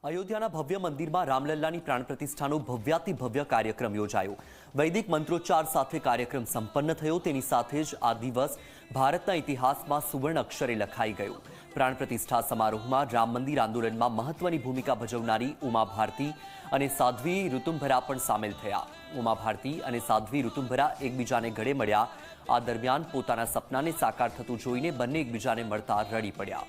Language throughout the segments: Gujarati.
અયોધ્યાના ભવ્ય મંદિરમાં રામલલ્લાની પ્રાણ પ્રતિષ્ઠાનો ભવ્યાતિ ભવ્ય કાર્યક્રમ યોજાયો। વૈદિક મંત્રોચ્ચાર સાથે કાર્યક્રમ સંપન્ન થયો। તેની સાથે જ આ દિવસ ભારતના ઇતિહાસમાં સુવર્ણ અક્ષરે લખાઈ ગયો। પ્રાણ પ્રતિષ્ઠા સમારોહમાં રામ મંદિર આંદોલનમાં મહત્વની ભૂમિકા ભજવનારી ઉમા ભારતી અને સાધ્વી ઋતુંભરા પણ સામેલ થયા। ઉમા ભારતી અને સાધ્વી ઋતુંભરા એકબીજાને ગળે મળ્યા। આ દરમિયાન પોતાના સપનાને સાકાર થતું જોઈને બંને એકબીજાને મળતા રડી પડ્યા।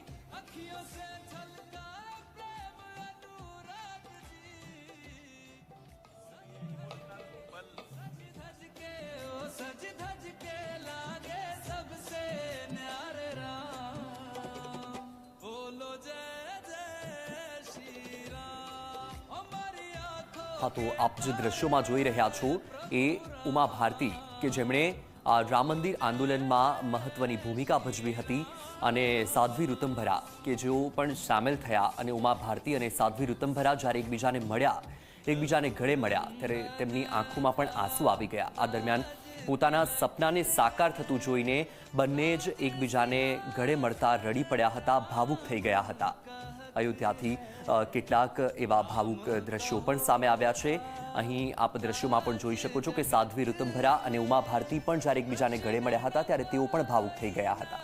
हाँ तो आप जो दृश्यों में જોઈ રહ્યા છો એ ઉમા ભારતી કે જેમણે રામ મંદિર આંદોલનમાં મહત્વની ભૂમિકા ભજવી હતી અને સાધ્વી ઋતુંભરા કે જેઓ પણ સામેલ થયા અને ઉમા ભારતી અને સાધ્વી ઋતુંભરા જ્યારે એકબીજાને મળ્યા એકબીજાને ગળે મળ્યા ત્યારે તેમની આંખોમાં પણ આંસુ આવી ગયા। આ દરમિયાન પોતાના સપનાને સાકાર થતું જોઈને બંને જ એકબીજાને ગળે મળતા રડી પડ્યા હતા, ભાવુક થઈ ગયા હતા। અયોધ્યાથી કેટલાક એવા ભાવુક દ્રશ્યો પણ સામે આવ્યા છે। અહીં આપ દ્રશ્યોમાં પણ જોઈ શકો છો કે સાધ્વી ઋતુંભરા અને ઉમા ભારતી પણ જ્યારે એકબીજાને ગળે મળ્યા હતા ત્યારે તેઓ પણ ભાવુક થઈ ગયા હતા।